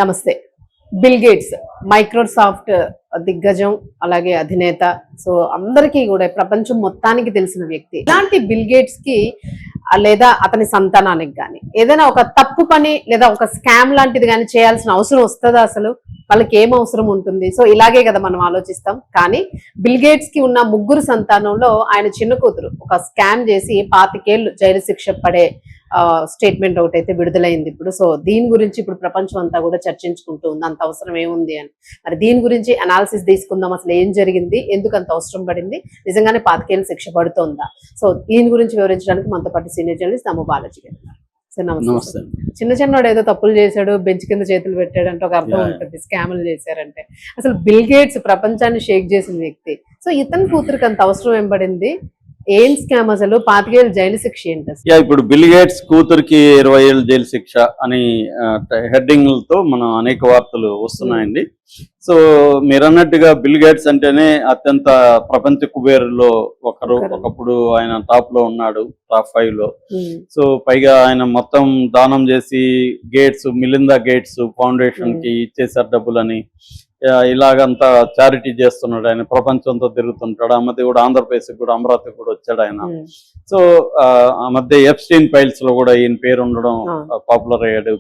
నమస్తే. Bill gates Microsoft దిగ్గజం, అలాగే అధినేత. సో అందరికీ కూడా ప్రపంచం మొత్తానికి తెలిసిన వ్యక్తి. ఇలాంటి బిల్ గేట్స్ కి లేదా అతని సంతానానికి కానీ ఏదైనా ఒక తప్పు పని లేదా ఒక స్కామ్ లాంటిది కానీ చేయాల్సిన అవసరం వస్తుందా? అసలు వాళ్ళకి ఏం అవసరం ఉంటుంది? సో ఇలాగే కదా మనం ఆలోచిస్తాం. కానీ బిల్ గేట్స్ కి ఉన్న ముగ్గురు సంతానంలో ఆయన చిన్న కూతురు ఒక స్కామ్ చేసి 25 ఏళ్ళు జైలు శిక్ష పడే స్టేట్మెంట్ ఒకటి అయితే విడుదలైంది ఇప్పుడు. సో దీని గురించి ఇప్పుడు ప్రపంచం అంతా కూడా చర్చించుకుంటూ ఉంది, అంత అవసరం ఏముంది అని. మరి దీని గురించి అనాలిసిస్ తీసుకుందాం. అసలు ఏం జరిగింది, ఎందుకు అంత అవసరం పడింది, నిజంగానే 25 ఏళ్ళు శిక్ష పడుతుందా? సో దీని గురించి వివరించడానికి మనతో పాటు సీనియర్ జర్నలిస్ట్ అమ్మ బాలాజీ గారు ఉన్నారు. సార్ నమస్తే. చిన్నవాడు ఏదో తప్పులు చేశాడు, బెంచ్ కింద చేతులు పెట్టాడంటే ఒక అర్థం ఉంటుంది, స్కాములు చేశారంటే. అసలు బిల్ గేట్స్ ప్రపంచాన్ని షేక్ చేసిన వ్యక్తి. సో ఇతని కూతురికి అంత అవసరం ఏం పడింది? ఏం స్కామ్ అసలు? 25 ఏళ్ళు జైలు శిక్ష ఏంటి? ఇప్పుడు బిల్ గేట్స్ కూతురికి 20 ఏళ్ళు జైలు శిక్ష అని హెడ్డింగ్లతో మనం అనేక వార్తలు వస్తున్నాయండి. సో మీరు అన్నట్టుగా బిల్ గేట్స్ అంటేనే అత్యంత ప్రపంచ కుబేరులో ఒకరు. ఒకప్పుడు ఆయన టాప్ లో ఉన్నాడు, టాప్ 5 లో. సో పైగా ఆయన మొత్తం దానం చేసి మిలిందా గేట్స్ ఫౌండేషన్ కి ఇచ్చేసారు డబ్బులని. ఇలాగంతా చారిటీ చేస్తున్నాడు ఆయన, ప్రపంచంతో తిరుగుతుంటాడు. ఆ మధ్య కూడా ఆంధ్రప్రదేశ్ కూడా, అమరావతి కూడా వచ్చాడు ఆయన. సో ఆ మధ్య ఎప్స్టీన్ ఫైల్స్ లో కూడా ఈయన పేరు ఉండడం పాపులర్ అయ్యాడు.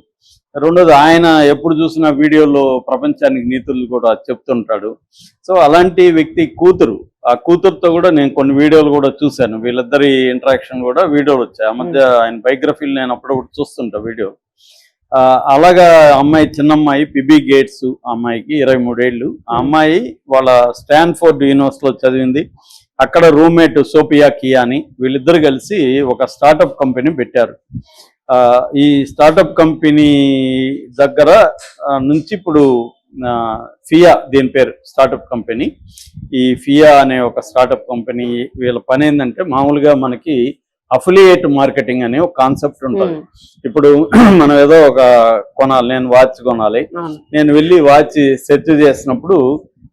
రెండోది, ఆయన ఎప్పుడు చూసిన వీడియోలో ప్రపంచానికి నీతులు కూడా చెప్తుంటాడు. సో అలాంటి వ్యక్తి కూతురు, ఆ కూతురుతో కూడా నేను కొన్ని వీడియోలు కూడా చూశాను. వీళ్ళిద్దరి ఇంటరాక్షన్ కూడా వీడియోలు వచ్చాయి. ఆ మధ్య ఆయన బయోగ్రఫీలు నేను అప్పుడప్పుడు చూస్తుంటా వీడియో. అలాగా అమ్మాయి, చిన్నమ్మాయి పిబి గేట్స్, అమ్మాయికి 23 ఏళ్ళు. ఆ అమ్మాయి వాళ్ళ స్టాన్ఫోర్డ్ యూనివర్సిటీలో చదివింది. అక్కడ రూమ్మేట్ సోఫియా కియాని, వీళ్ళిద్దరు కలిసి ఒక స్టార్టప్ కంపెనీ పెట్టారు. ఈ స్టార్టప్ కంపెనీ దగ్గర నుంచి ఇప్పుడు ఫియా, దీని పేరు స్టార్టప్ కంపెనీ. ఈ ఫియా అనే ఒక స్టార్టప్ కంపెనీ వీళ్ళ పని ఏంటంటే, మామూలుగా మనకి అఫిలియేట్ మార్కెటింగ్ అనే ఒక కాన్సెప్ట్ ఉంటుంది. ఇప్పుడు మనం ఏదో ఒక కొనాలి, నేను వాచ్ కొనాలి, నేను వెళ్ళి వాచ్ సెర్చ్ చేసినప్పుడు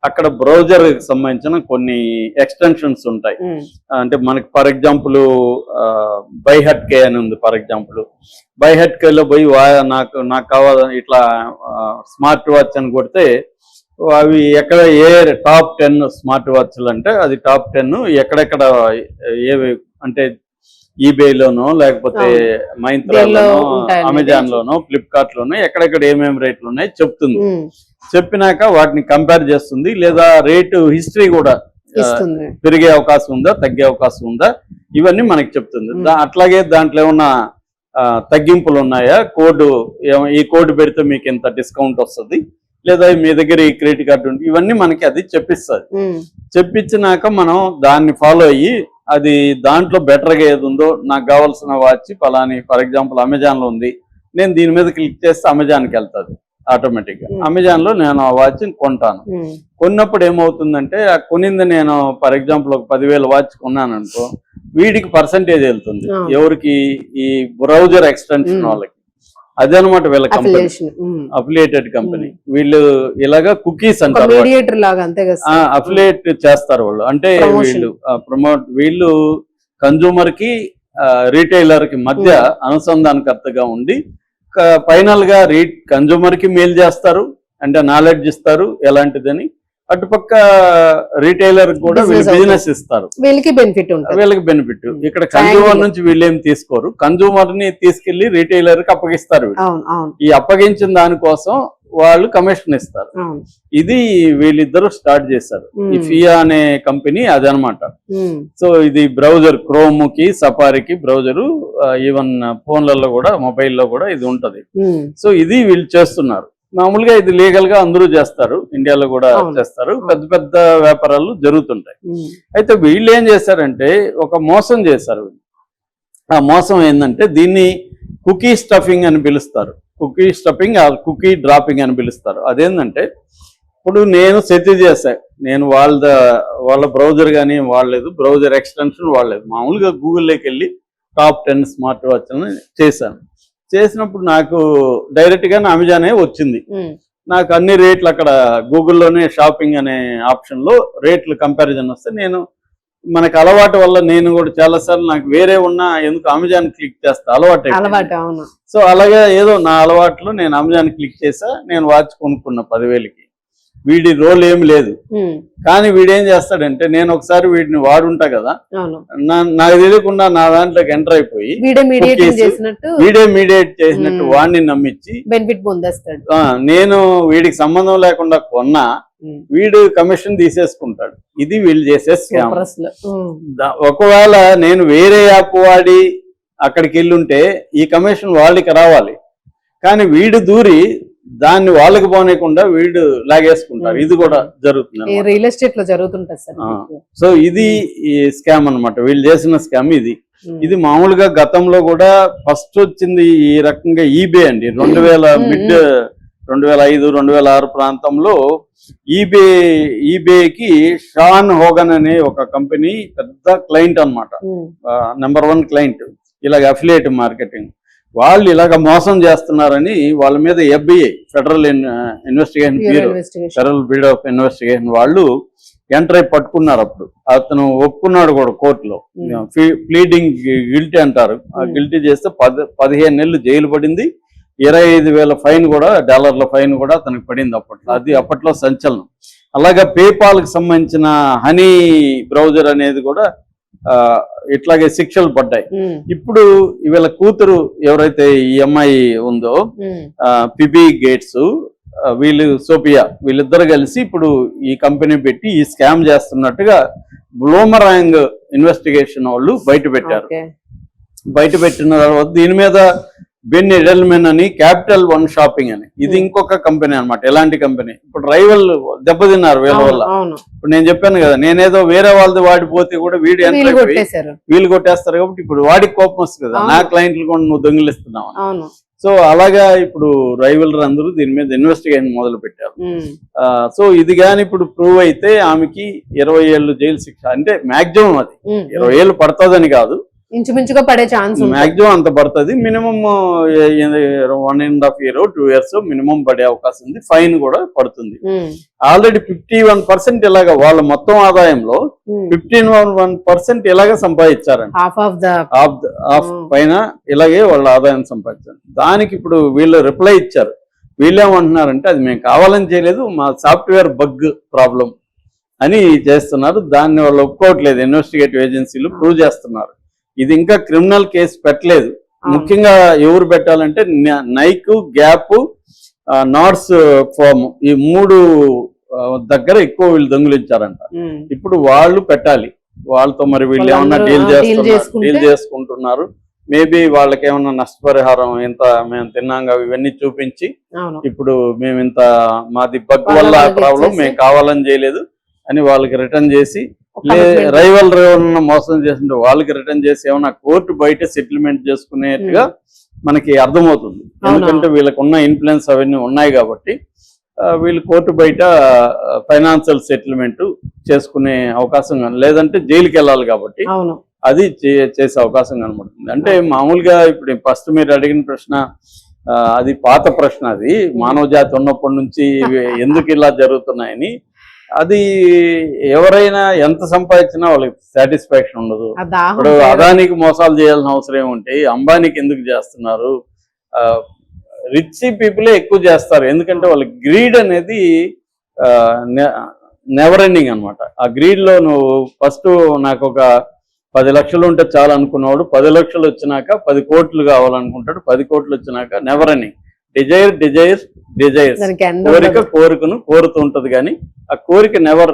అక్కడ బ్రౌజర్ కి సంబంధించిన కొన్ని ఎక్స్టెన్షన్స్ ఉంటాయి. అంటే మనకి ఫర్ ఎగ్జాంపుల్ బైహట్కే అని ఉంది. ఫర్ ఎగ్జాంపుల్ బైహట్కేలో పోయి నాకు కావాలి ఇట్లా స్మార్ట్ వాచ్ అని కొడితే అవి ఎక్కడ టాప్ 10 స్మార్ట్ వాచ్లు అంటే అది టాప్ 10 ఎక్కడెక్కడ ఏవి అంటే ఈబేలోనో, లేకపోతే మైంత్రాలోనో, అమెజాన్ లోనో, ఫ్లిప్కార్ట్ లోనో ఎక్కడెక్కడ ఏమేమి రేట్లు ఉన్నాయి చెప్తుంది. చెప్పినాక వాటిని కంపేర్ చేస్తుంది, లేదా రేటు హిస్టరీ కూడా పెరిగే అవకాశం ఉందా, తగ్గే అవకాశం ఉందా, ఇవన్నీ మనకి చెప్తుంది. అట్లాగే దాంట్లో ఏమన్నా తగ్గింపులు ఉన్నాయా, ఈ కోడ్ పెడితే మీకు ఎంత డిస్కౌంట్ వస్తుంది, లేదా మీ దగ్గర ఈ క్రెడిట్ కార్డు ఉంది, ఇవన్నీ మనకి అది చెప్పిస్తుంది. చెప్పించినాక మనం దాన్ని ఫాలో అయ్యి అది దాంట్లో బెటర్గా ఏది ఉందో, నాకు కావాల్సిన watch Palani for example Amazon లో ఉంది, నేను దీని మీద క్లిక్ చేస్తే అమెజాన్కి వెళ్తుంది ఆటోమేటిక్ గా. అమెజాన్ లో నేను ఆ వాచ్ కొంటాను. కొన్నప్పుడు ఏమవుతుందంటే, ఆ కొనింది నేను ఫర్ ఎగ్జాంపుల్ ఒక 10,000 వాచ్ కొన్నాను అనుకో, వీడికి పర్సంటేజ్ వెళ్తుంది. ఎవరికి? ఈ బ్రౌజర్ ఎక్స్టెన్షన్ వాళ్ళకి. అదనమాట వీళ్ళ కంపెనీ, అఫిలియేటెడ్ కంపెనీ. వీళ్ళు ఇలాగా కుకీస్ అంటారు, అఫిలియేట్ చేస్తారు వాళ్ళు. అంటే వీళ్ళు కన్జ్యూమర్ కి రీటైలర్ కి మధ్య అనుసంధానకర్తగా ఉండి ఫైనల్ గా కన్జ్యూమర్ కి మెయిల్ చేస్తారు, అంటే నాలెడ్జ్ ఇస్తారు ఎలాంటిదని. అటుపక్క రీటైలర్ కూడా బిజినెస్ ఇస్తారు, వీళ్ళకి బెనిఫిట్. ఇక్కడ కన్జ్యూమర్ నుంచి వీళ్ళేం తీసుకోరు, కన్జ్యూమర్ ని తీసుకెళ్లి రీటైలర్ కి అప్పగిస్తారు. ఈ అప్పగించిన దానికోసం వాళ్ళు కమిషన్ ఇస్తారు. ఇది వీళ్ళిద్దరూ స్టార్ట్ చేశారు, ఈ ఫియా అనే కంపెనీ అదనమాట. సో ఇది బ్రౌజర్, క్రోమ్ కి, సఫారీకి బ్రౌజరు, ఈవెన్ ఫోన్లలో కూడా, మొబైల్లో కూడా ఇది ఉంటది. సో ఇది వీళ్ళు చేస్తున్నారు. మామూలుగా ఇది లీగల్ గా అందరూ చేస్తారు, ఇండియాలో కూడా చేస్తారు, పెద్ద పెద్ద వ్యాపారాలు జరుగుతుంటాయి. అయితే వీళ్ళు ఏం చేశారంటే ఒక మోసం చేశారు. ఆ మోసం ఏంటంటే, దీన్ని కుకీ స్టఫింగ్ అని పిలుస్తారు. కుకీ స్టఫింగ్, కుకీ డ్రాపింగ్ అని పిలుస్తారు. అదేంటంటే, ఇప్పుడు నేను సెర్చ్ చేశా, నేను వాళ్ళ బ్రౌజర్ కానీ వాడలేదు, బ్రౌజర్ ఎక్స్టెన్షన్ వాడలేదు, మామూలుగా గూగుల్లోకి వెళ్ళి టాప్ 10 స్మార్ట్ వాచ్లను చేశాను. చేసినప్పుడు నాకు డైరెక్ట్ గా అమెజానే వచ్చింది. నాకు అన్ని రేట్లు అక్కడ గూగుల్లోనే షాపింగ్ అనే ఆప్షన్ లో రేట్లు కంపారిజన్ వస్తే నేను మనకు అలవాటు వల్ల నేను కూడా చాలా సార్లు నాకు వేరే ఉన్నా ఎందుకు అమెజాన్ క్లిక్ చేస్తా అలవాటు అలవాటు. అవును. సో అలాగే ఏదో నా అలవాట్లో నేను అమెజాన్ క్లిక్ చేసా, నేను వాచ్ కొనుక్కున్నా 10,000కి. వీడి రోల్ ఏమి లేదు, కానీ వీడేం చేస్తాడంటే నేను ఒకసారి వీడిని వాడుంటా కదా, నాకు తెలియకుండా నా దాంట్లోకి ఎంటర్ అయిపోయి వీడే మీడియేట్ చేసినట్టు వాడిని నమ్మించి బెనిఫిట్ పొందేస్తాడు. నేను వీడికి సంబంధం లేకుండా కొన్నా వీడు కమిషన్ తీసేసుకుంటాడు. ఇది వీళ్ళు చేసే స్కామ్. ఒకవేళ నేను వేరే యాప్ వాడి అక్కడికి వెళ్ళుంటే ఈ కమిషన్ వాళ్ళకి రావాలి, కానీ వీడు దూరి దాన్ని వాళ్ళకి పోనీయకుండా వీడు లాగేసుకుంటారు. ఇది కూడా జరుగుతుంది, రియల్ ఎస్టేట్ లో జరుగుతుంటది సార్. సో ఇది ఈ స్కామ్ అన్నమాట, వీళ్ళు చేసిన స్కామ్ ఇది. ఇది మామూలుగా గతంలో కూడా ఫస్ట్ వచ్చింది ఈ రకంగా ఈబే అండి. 2000 2005 2006 ప్రాంతంలో ఈబేకి షాన్ హోగన్ అనే ఒక కంపెనీ పెద్ద క్లయింట్ అన్నమాట, నెంబర్ 1 క్లయింట్. ఇలాగ అఫిలియేట్ మార్కెటింగ్ వాళ్ళు ఇలాగ మోసం చేస్తున్నారని వాళ్ళ మీద FBI federal investigation bureau, federal bureau of investigation వాళ్ళు ఎంటర్ అయి పట్టుకున్నారు. అప్పుడు అతను ఒప్పుకున్నాడు కూడా కోర్టులో, ప్లీడింగ్ గిల్టీ అంటారు. ఆ గిల్టీ చేస్తే 15 నెలలు జైలు పడింది, 25,000 ఫైన్ కూడా, డాలర్ల ఫైన్ కూడా అతనికి పడింది అప్పట్లో. అది అప్పట్లో సంచలనం. అలాగే పేపాల్కి సంబంధించిన హనీ బ్రౌజర్ అనేది కూడా ఇట్లాగే శిక్షలు పడ్డాయి. ఇప్పుడు వీళ్ళ కూతురు ఎవరైతే ఈ అమ్మాయి ఉందో పిబి గేట్స్, వీళ్ళు సోఫియా, వీళ్ళిద్దరు కలిసి ఇప్పుడు ఈ కంపెనీ పెట్టి ఈ స్కామ్ చేస్తున్నట్టుగా బ్లూమరాంగ్ ఇన్వెస్టిగేషన్ వాళ్ళు బయట పెట్టారు. బయట పెట్టిన తర్వాత దీని మీద బెన్ ఎడల్మెన్ అని క్యాపిటల్ వన్ షాపింగ్ అని, ఇది ఇంకొక కంపెనీ అన్నమాట. ఎలాంటి కంపెనీ, ఇప్పుడు రైవల్ దెబ్బతిన్నారు వీళ్ళ వల్ల. ఇప్పుడు నేను చెప్పాను కదా, నేనేదో వేరే వాళ్ళది వాడిపోతే కూడా వీళ్ళు కొట్టేస్తారు కాబట్టి ఇప్పుడు వాడికి కోపం వస్తుంది కదా, నా క్లయింట్లు కూడా నువ్వు దొంగిలిస్తున్నావు. సో అలాగా ఇప్పుడు రైవల్ అందరూ దీని మీద ఇన్వెస్టిగేషన్ మొదలు పెట్టారు. సో ఇది కానీ ఇప్పుడు ప్రూవ్ అయితే ఆమెకి 20 ఏళ్ళు జైలు శిక్ష, అంటే మాక్సిమం అది 20 ఏళ్ళు పడుతుందని కాదు, ఇంచుమించుగా పడే ఛాన్స్ మాక్సిమం అంత పడుతుంది. మినిమం 1.5 years 2 years మినిమం పడే అవకాశం ఉంది. ఫైన్ కూడా పడుతుంది. ఆల్రెడీ 51% ఇలాగా వాళ్ళ మొత్తం ఆదాయంలో 51% ఇలాగే సంపాదించారండి. హాఫ్ పైన ఇలాగే వాళ్ళ ఆదాయం సంపాదించారు. దానికి ఇప్పుడు వీళ్ళు రిప్లై ఇచ్చారు. వీళ్ళేమంటున్నారంటే అది మేము కావాలని చేయలేదు, మా సాఫ్ట్వేర్ బగ్ ప్రాబ్లం అని చేస్తున్నారు. దాన్ని వాళ్ళు ఒప్పుకోవట్లేదు. ఇన్వెస్టిగేటివ్ ఏజెన్సీలు ప్రూవ్ చేస్తున్నారు. ఇది ఇంకా క్రిమినల్ కేసు పెట్టలేదు. ముఖ్యంగా ఎవరు పెట్టాలంటే నైక్, గ్యాప్, నార్స్ ఫార్మ్, ఈ 3 దగ్గర ఎక్కువ వీళ్ళు దొంగిలించారంట. ఇప్పుడు వాళ్ళు పెట్టాలి. వాళ్ళతో మరి వీళ్ళు ఏమన్నా డీల్ చేసుకుంటున్నారు. మేబీ వాళ్ళకి ఏమన్నా నష్టపరిహారం ఇంత మేము తిన్నాగా ఇవన్నీ చూపించి, ఇప్పుడు మేము ఇంత మాది బగ్ వల్ల ప్రాబ్లం, మేము కావాలని చేయలేదు అని వాళ్ళకి రిటర్న్ చేసి, రైవల్ మోసం చేస్తుంటే వాళ్ళకి రిటర్న్ చేసి ఏమన్నా కోర్టు బయట సెటిల్మెంట్ చేసుకునేట్టుగా మనకి అర్థమవుతుంది. ఎందుకంటే వీళ్ళకు ఉన్న ఇన్ఫ్లుయెన్స్ అవన్నీ ఉన్నాయి కాబట్టి వీళ్ళు కోర్టు బయట ఫైనాన్షియల్ సెటిల్మెంట్ చేసుకునే అవకాశం, లేదంటే జైలుకి వెళ్ళాలి కాబట్టి అది చేసే అవకాశం కనబడుతుంది. అంటే మామూలుగా ఇప్పుడు ఫస్ట్ మీరు అడిగిన ప్రశ్న అది పాత ప్రశ్న, అది మానవ జాతి ఉన్నప్పటి నుంచి ఎందుకు ఇలా జరుగుతున్నాయని. అది ఎవరైనా ఎంత సంపాదించినా వాళ్ళకి సాటిస్ఫాక్షన్ ఉండదు. ఇప్పుడు అదానికి మోసాలు చేయాల్సిన అవసరం ఏముంటే అంబానీకి ఎందుకు చేస్తున్నారు? రిచ్ పీపులే ఎక్కువ చేస్తారు, ఎందుకంటే వాళ్ళకి గ్రీడ్ అనేది నెవర్ ఎండింగ్ అనమాట. ఆ గ్రీడ్ లో నువ్వు ఫస్ట్ నాకు ఒక 10 లక్షలు ఉంటే చాలు అనుకున్నవాడు 10 లక్షలు వచ్చినాక 10 కోట్లు కావాలనుకుంటాడు. 10 కోట్లు వచ్చినాక నెవర్ ఎండింగ్ డిజైర్స్ కోరికను కోరుతూ ఉంటది, కానీ ఆ కోరిక నెవర్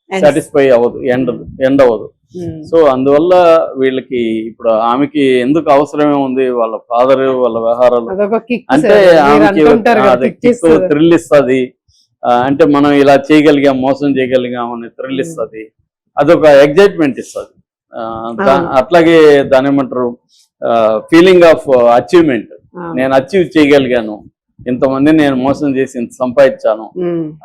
సాటిస్ఫై అవ్వదు, ఎండ్ అవ్వదు. సో అందువల్ల వీళ్ళకి ఇప్పుడు ఆమెకి ఎందుకు అవసరమే ఉంది, వాళ్ళ ఫాదర్ వాళ్ళ వ్యవహారాలు అంటే ఆమెకి థ్రిల్ ఇస్తుంది. అంటే మనం ఇలా చేయగలిగాం, మోసం చేయగలిగాం అని థ్రిల్ ఇస్తుంది, అదొక ఎగ్జైట్మెంట్ ఇస్తుంది. అట్లాగే దాని ఏమంటారు, ఫీలింగ్ ఆఫ్ అచీవ్మెంట్, నేను అచీవ్ చేయగలిగాను, ఇంతమంది నేను మోసం చేసి ఇంత సంపాదించాను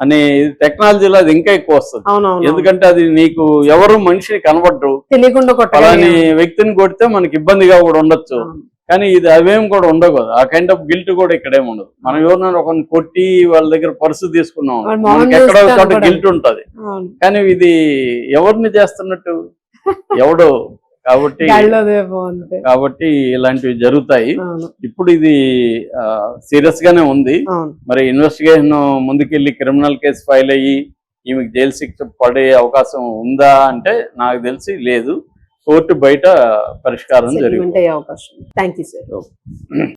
అని. టెక్నాలజీలో అది ఇంకా ఎక్కువ వస్తుంది, ఎందుకంటే అది నీకు ఎవరు మనిషిని కనబడరు, అలాని వ్యక్తిని కొడితే మనకి ఇబ్బందిగా కూడా ఉండొచ్చు, కానీ ఇది అవేం కూడా ఉండవు కదా. ఆ కైండ్ ఆఫ్ గిల్ట్ కూడా ఇక్కడేం ఉండదు. మనం ఎవరినైనా ఒకరిని కొట్టి వాళ్ళ దగ్గర పర్సు తీసుకున్నాం, మనకి ఎక్కడో చోట గిల్ట్ ఉంటది, కానీ ఇది ఎవరిని చేస్తున్నట్టు ఎవడో కాబట్టి గాడిలోదే బాగుంది. కాబట్టి ఇలాంటివి జరుగుతాయి. అవును ఇప్పుడు ఇది సీరియస్ గానే ఉంది. అవును. మరి ఇన్వెస్టిగేషన్ ముందుకెళ్ళి క్రిమినల్ కేసు ఫైల్ అయ్యి ఈమెకి జైలు శిక్ష పడే అవకాశం ఉందా అంటే నాకు తెలిసి లేదు. కోర్టు బయట పరిష్కారం సెటిల్మెంట్ జరిగింది. అయ్యే అవకాశం. Thank you sir.